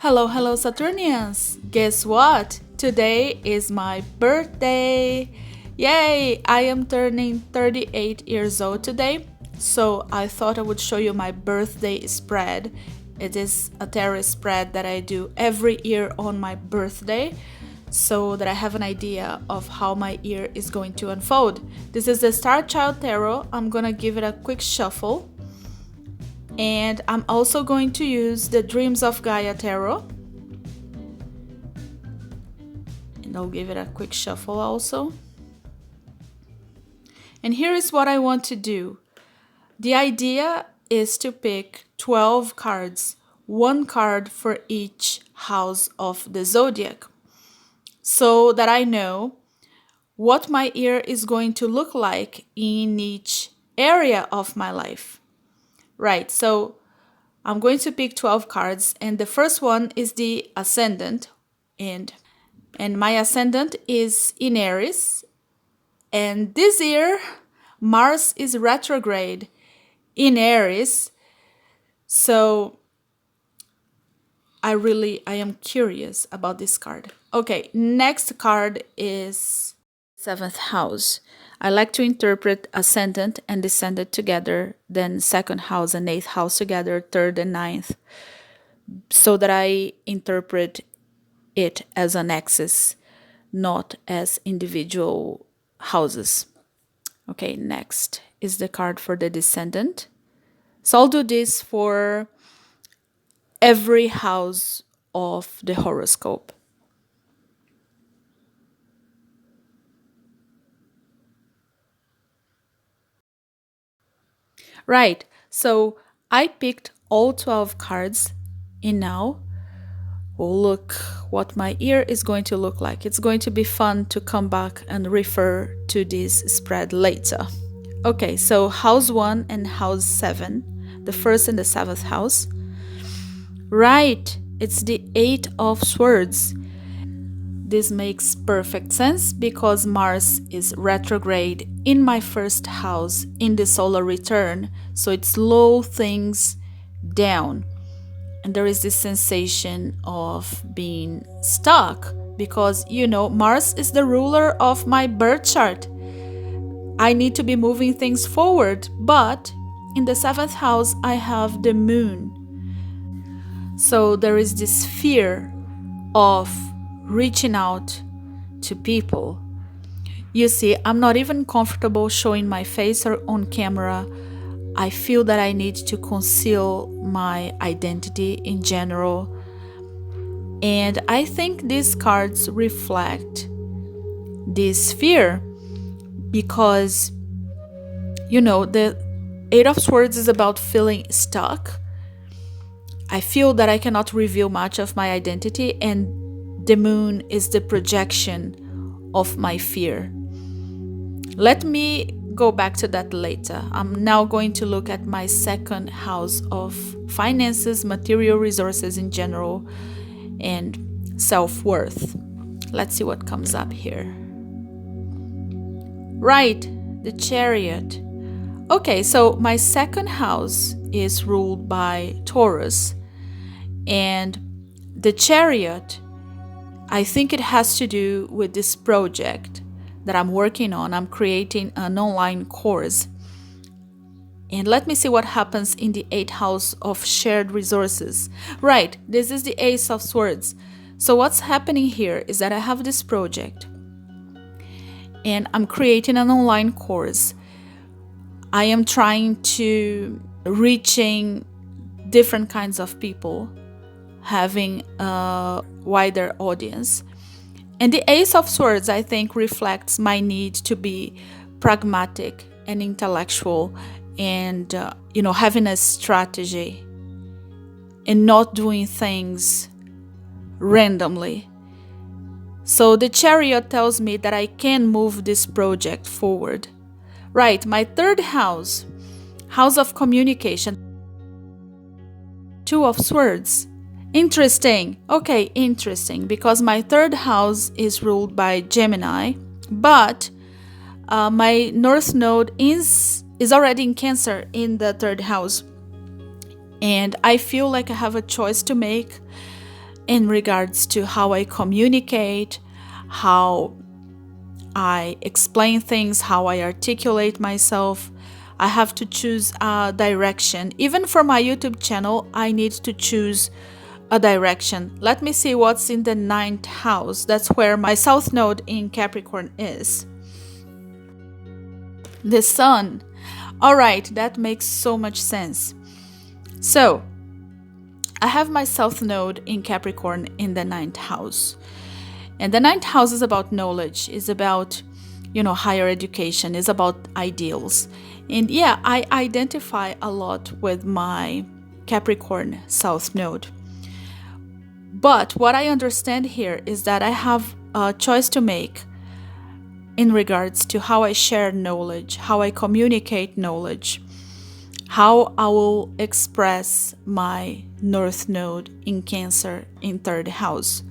Hello, Saturnians! Guess what? Today is my birthday! Yay! I am turning 38 years old today, so I thought I would show you my birthday spread. It is a tarot spread that I do every year on my birthday, so that I have an idea of how my year is going to unfold. This is the Star Child Tarot. I'm gonna give it a quick shuffle. And I'm also going to use the Dreams of Gaia Tarot. And I'll give it a quick shuffle also. And here is what I want to do. The idea is to pick 12 cards, one card for each house of the zodiac, so that I know what my year is going to look like in each area of my life. Right, so I'm going to pick 12 cards, and the first one is the Ascendant, and my Ascendant is in Aries, and this year Mars is retrograde in Aries, so I am curious about this card. Okay, next card is 7th house. I like to interpret Ascendant and Descendant together, then 2nd house and 8th house together, 3rd and 9th, so that I interpret it as an axis, not as individual houses. Okay, next is the card for the Descendant. So I'll do this for every house of the horoscope. Right, so I picked all 12 cards, and now we'll look what my year is going to look like. It's going to be fun to come back and refer to this spread later. Okay, so house 1 and house 7, the 1st and the 7th house. Right, it's the 8 of Swords. This makes perfect sense because Mars is retrograde in my 1st house in the solar return, so it slows things down. And there is this sensation of being stuck because, Mars is the ruler of my birth chart. I need to be moving things forward, but in the 7th house, I have the moon. So there is this fear of reaching out to people. You see, I'm not even comfortable showing my face or on camera. I feel that I need to conceal my identity in general. And I think these cards reflect this fear because, the 8 of Swords is about feeling stuck. I feel that I cannot reveal much of my identity, and the moon is the projection of my fear. Let me go back to that later. I'm now going to look at my 2nd house of finances, material resources in general, and self-worth. Let's see what comes up here. Right, the Chariot. Okay, so my 2nd house is ruled by Taurus, and the Chariot, I think it has to do with this project that I'm working on. I'm creating an online course. And let me see what happens in the 8th house of shared resources. Right, this is the Ace of Swords. So what's happening here is that I have this project and I'm creating an online course. I am trying to reaching different kinds of people, having a wider audience. And the Ace of Swords, I think, reflects my need to be pragmatic and intellectual and, having a strategy and not doing things randomly. So the Chariot tells me that I can move this project forward. Right, my 3rd house, house of communication, 2 of Swords. Interesting. Okay, interesting, because my 3rd house is ruled by Gemini, but my North Node is already in Cancer in the 3rd house. And I feel like I have a choice to make. in regards to how I communicate, how I explain things, how I articulate myself. I have to choose a direction. Even for my YouTube channel, I need to choose a direction. Let me see what's in the ninth house. That's where my south node in Capricorn is. The sun. All right, that makes so much sense. So, I have my south node in Capricorn in the ninth house. And the ninth house is about knowledge, is about, higher education, is about ideals. And yeah, I identify a lot with my Capricorn south node. But what I understand here is that I have a choice to make in regards to how I share knowledge, how I communicate knowledge, how I will express my north node in Cancer in third house.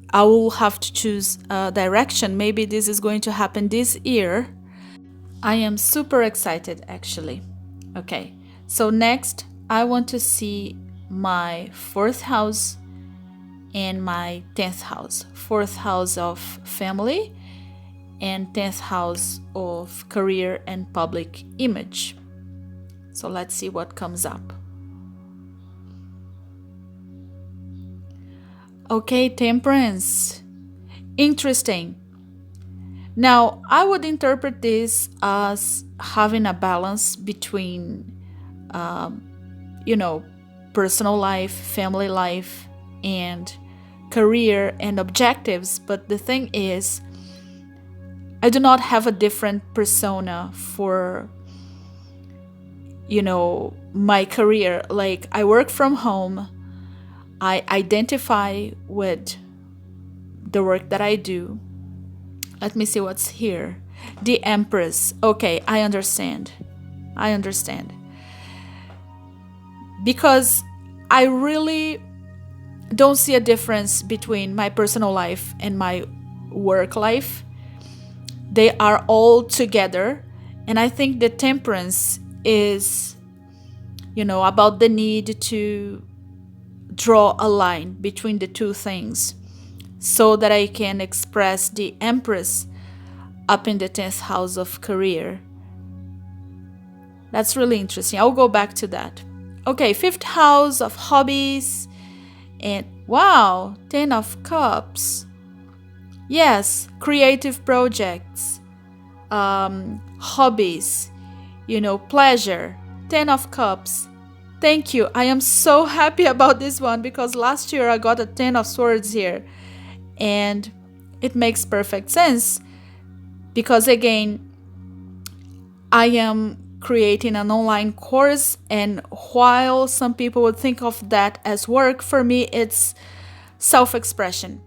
I will have to choose a direction. Maybe this is going to happen this year. I am super excited, actually. Okay, so next I want to see my fourth house and my 10th house. Fourth house of family and 10th house of career and public image. So let's see what comes up. Okay, Temperance. Interesting. Now, I would interpret this as having a balance between, personal life, family life, and career and objectives. But the thing is, I do not have a different persona for, my career. Like, I work from home. I identify with the work that I do. Let me see what's here. The Empress. Okay, I understand. Because I really don't see a difference between my personal life and my work life. They are all together. And I think the Temperance is, about the need to draw a line between the two things so that I can express the Empress up in the 10th house of career. That's really interesting. I'll go back to that. Okay, 5th house of hobbies. And wow, 10 of cups. Yes, creative projects, hobbies, pleasure. 10 of cups. Thank you. I am so happy about this one because last year I got a 10 of swords here. And it makes perfect sense because, again, I am creating an online course, and while some people would think of that as work, for me it's self-expression.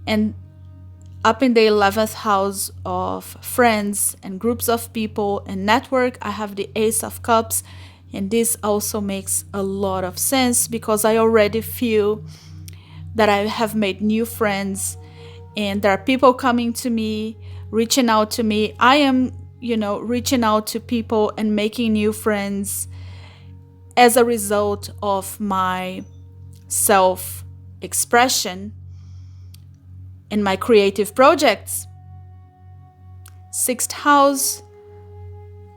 And up in the 11th house of friends and groups of people and network, I have the Ace of Cups, and this also makes a lot of sense because I already feel that I have made new friends and there are people coming to me, reaching out to me. I am, reaching out to people and making new friends as a result of my self-expression and my creative projects. 6th house,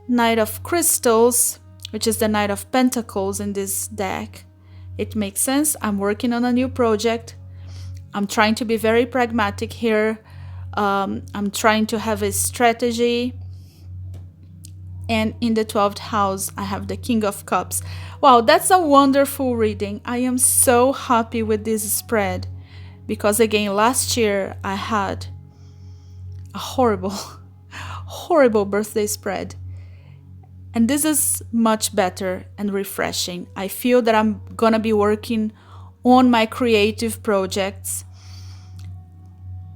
Knight of Crystals, which is the Knight of Pentacles in this deck. It makes sense. I'm working on a new project. I'm trying to be very pragmatic here. I'm trying to have a strategy. And in the 12th house, I have the King of Cups. Wow, that's a wonderful reading. I am so happy with this spread because, again, last year I had a horrible, horrible birthday spread. And this is much better and refreshing. I feel that I'm gonna be working on my creative projects.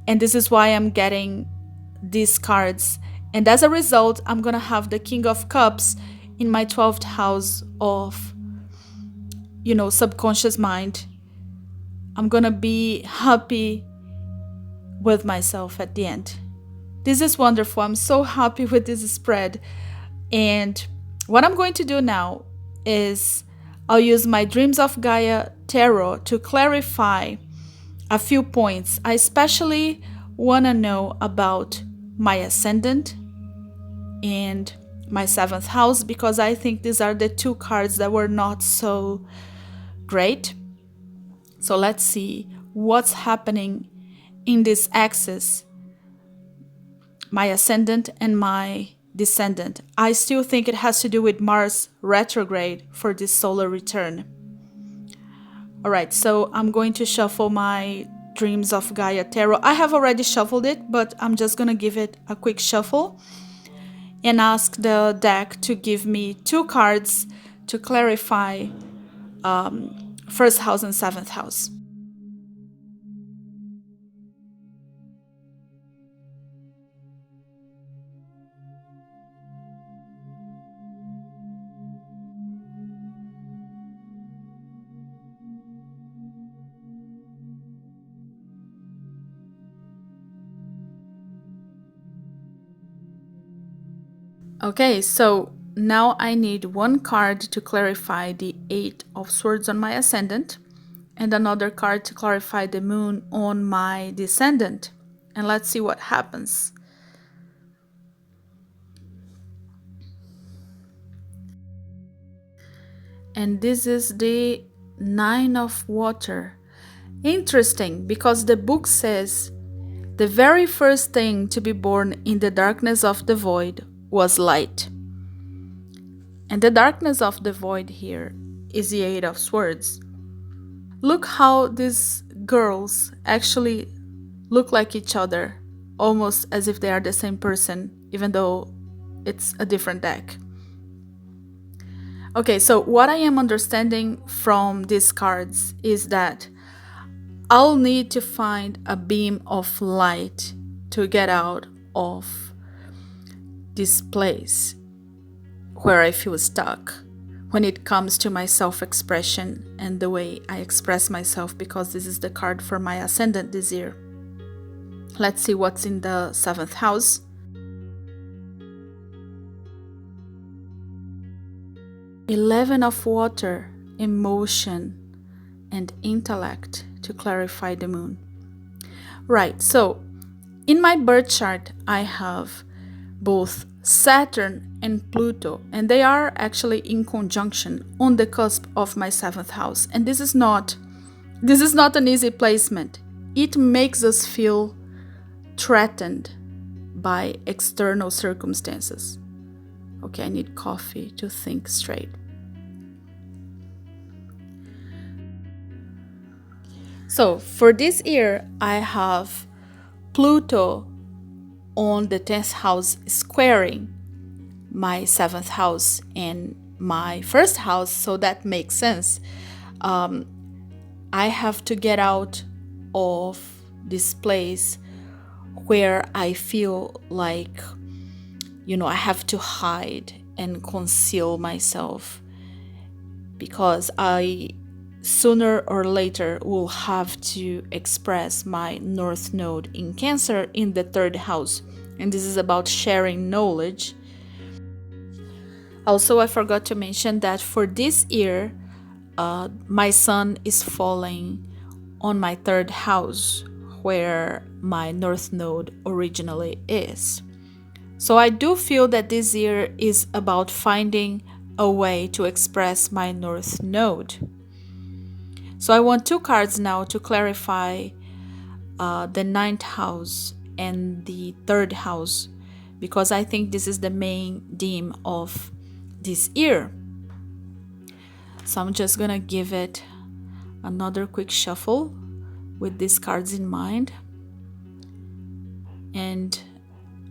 And this is why I'm getting these cards. And as a result, I'm gonna have the King of Cups in my 12th house of, subconscious mind. I'm gonna be happy with myself at the end. This is wonderful. I'm so happy with this spread. And what I'm going to do now is I'll use my Dreams of Gaia tarot to clarify a few points. I especially want to know about my ascendant and my seventh house, because I think these are the two cards that were not so great. So let's see what's happening in this axis, my ascendant and my descendant. I still think it has to do with Mars retrograde for this solar return. All right, so I'm going to shuffle my Dreams of Gaia tarot. I have already shuffled it, but I'm just going to give it a quick shuffle and ask the deck to give me two cards to clarify first house and seventh house. Okay, so now I need one card to clarify the Eight of Swords on my ascendant and another card to clarify the moon on my descendant. And let's see what happens. And this is the Nine of Water. Interesting, because the book says the very first thing to be born in the darkness of the void was light. And the darkness of the void here is the Eight of Swords. Look how these girls actually look like each other, almost as if they are the same person, even though it's a different deck. Okay, so what I am understanding from these cards is that I'll need to find a beam of light to get out of this place where I feel stuck when it comes to my self-expression and the way I express myself, because this is the card for my ascendant this year. Let's see what's in the seventh house. Eleven of Water, emotion and intellect to clarify the moon. Right, so in my birth chart, I have both Saturn and Pluto, and they are actually in conjunction on the cusp of my seventh house. And this is not an easy placement. It makes us feel threatened by external circumstances. Okay, I need coffee to think straight. So for this year, I have Pluto on the 10th house squaring my 7th house and my 1st house, so that makes sense. I have to get out of this place where I feel like, I have to hide and conceal myself, because I sooner or later will have to express my North Node in Cancer in the 3rd house. And this is about sharing knowledge. Also, I forgot to mention that for this year, my sun is falling on my 3rd house, where my North Node originally is. So I do feel that this year is about finding a way to express my North Node. So I want 2 cards now to clarify the 9th house and the 3rd house, because I think this is the main theme of this year. So I'm just gonna give it another quick shuffle with these cards in mind. And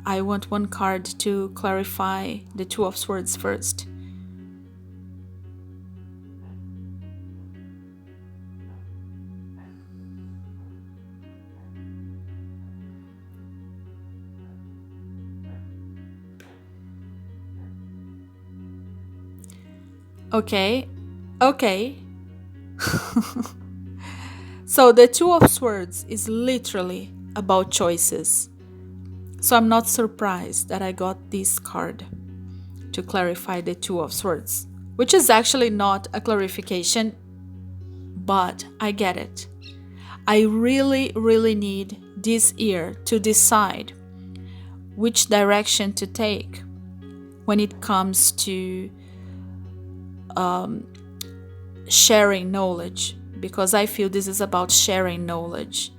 I want 1 card to clarify the 2 of Swords first. Okay. So the 2 of Swords is literally about choices. So I'm not surprised that I got this card to clarify the 2 of Swords, which is actually not a clarification, but I get it. I really, really need this year to decide which direction to take when it comes to sharing knowledge, because I feel this is about sharing knowledge.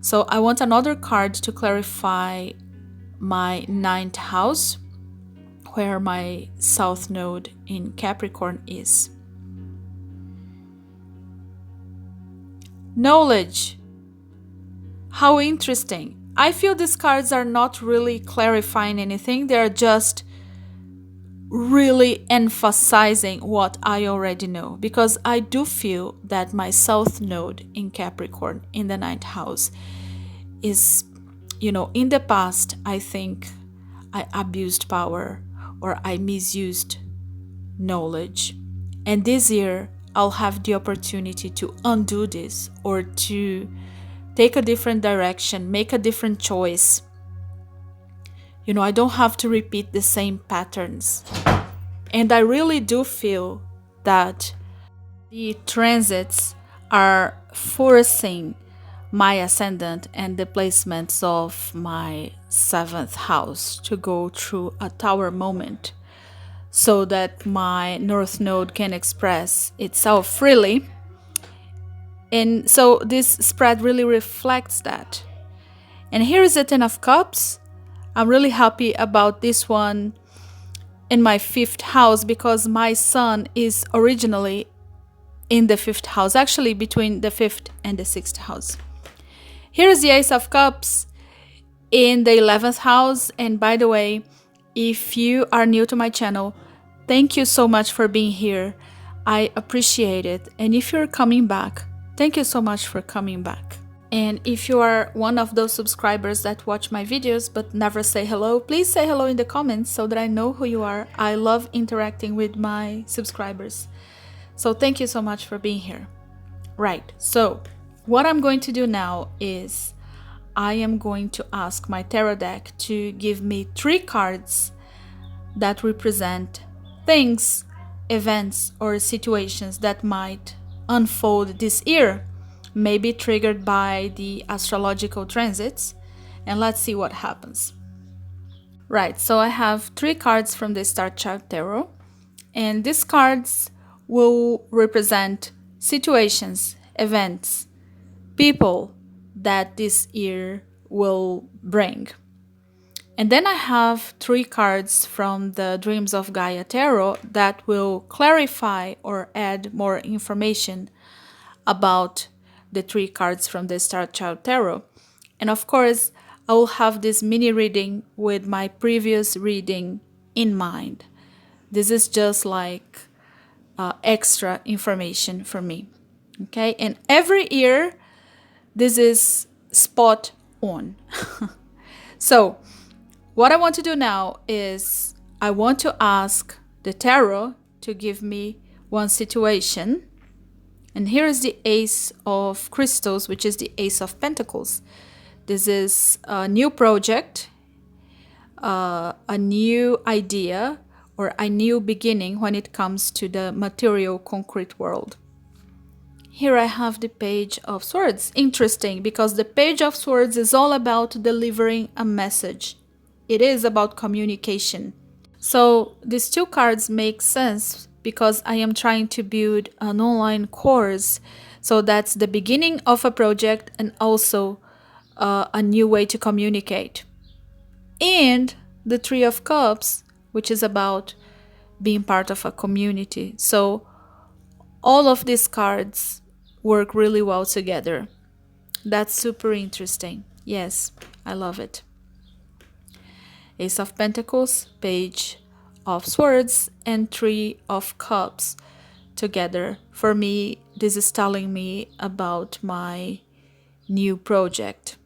So I want another card to clarify my ninth house, where my south node in Capricorn is. Knowledge. How interesting. I feel these cards are not really clarifying anything. They're just really emphasizing what I already know, because I do feel that my south node in Capricorn in the ninth house is, in the past, I think I abused power or I misused knowledge. And this year, I'll have the opportunity to undo this, or to take a different direction, make a different choice. I don't have to repeat the same patterns. And I really do feel that the transits are forcing my ascendant and the placements of my seventh house to go through a tower moment, so that my north node can express itself freely. And so this spread really reflects that. And here is the Ten of Cups. I'm really happy about this one in my fifth house, because my sun is originally in the fifth house, actually between the fifth and the sixth house. Here is the Ace of Cups in the 11th house. And by the way, if you are new to my channel, thank you so much for being here. I appreciate it. And if you're coming back, thank you so much for coming back. And if you are one of those subscribers that watch my videos but never say hello, please say hello in the comments so that I know who you are. I love interacting with my subscribers. So thank you so much for being here. Right, so what I'm going to do now is I am going to ask my tarot deck to give me 3 cards that represent things, events, or situations that might unfold this year, maybe triggered by the astrological transits, and let's see what happens. Right, so I have 3 cards from the Star Chart Tarot, and these cards will represent situations, events, people that this year will bring. And then I have 3 cards from the Dreams of Gaia Tarot that will clarify or add more information about the 3 cards from the Star Chart Tarot. And of course, I will have this mini reading with my previous reading in mind. This is just like extra information for me. Okay, and every year, this is spot on. So, what I want to do now is I want to ask the tarot to give me one situation. And here is the Ace of Crystals, which is the Ace of Pentacles. This is a new project, a new idea, or a new beginning when it comes to the material concrete world. Here I have the Page of Swords. Interesting, because the Page of Swords is all about delivering a message. It is about communication. So these 2 cards make sense because I am trying to build an online course. So that's the beginning of a project and also a new way to communicate. And the 3 of Cups, which is about being part of a community. So all of these cards work really well together. That's super interesting. Yes, I love it. Ace of Pentacles, Page of Swords, and 3 of Cups together. For me, this is telling me about my new project.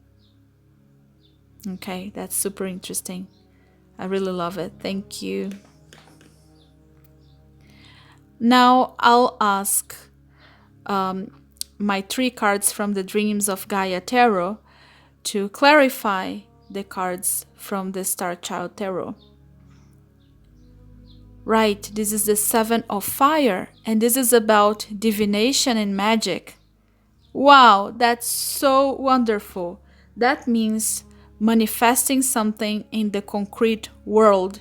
Okay, that's super interesting. I really love it. Thank you. Now I'll ask my 3 cards from the Dreams of Gaia Tarot to clarify the cards from the Star Child Tarot. Right, this is the Seven of Fire, and this is about divination and magic. Wow, that's so wonderful. That means manifesting something in the concrete world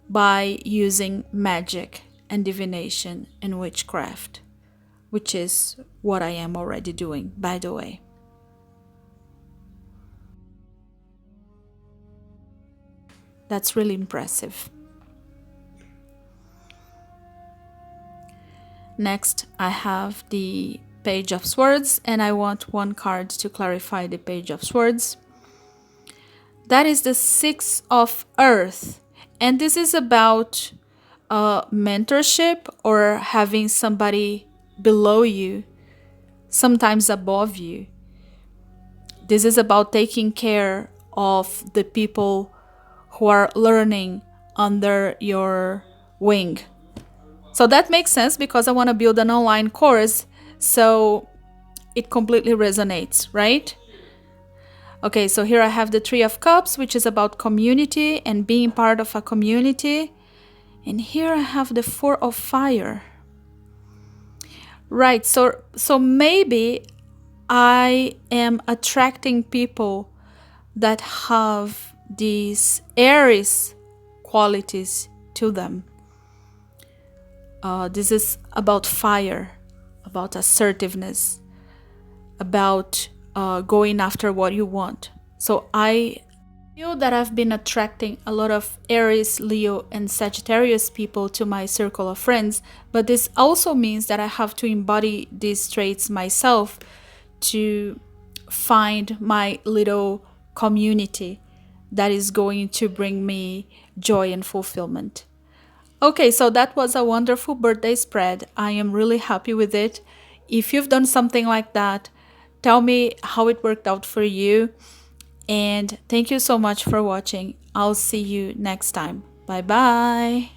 by using magic and divination and witchcraft, which is what I am already doing, by the way. That's really impressive. Next, I have the Page of Swords, and I want one card to clarify the Page of Swords. That is the Six of Earth, and this is about mentorship or having somebody below you, sometimes above you. This is about taking care of the people who are learning under your wing. So that makes sense because I want to build an online course, so it completely resonates, right? Okay, so here I have the Three of Cups, which is about community and being part of a community. And here I have the Four of Fire. Right, so maybe I am attracting people that have these Aries qualities to them. This is about fire, about assertiveness, about going after what you want. So I feel that I've been attracting a lot of Aries, Leo, and Sagittarius people to my circle of friends, but this also means that I have to embody these traits myself to find my little community that is going to bring me joy and fulfillment. Okay, so that was a wonderful birthday spread. I am really happy with it. If you've done something like that, tell me how it worked out for you. And thank you so much for watching. I'll see you next time. Bye bye.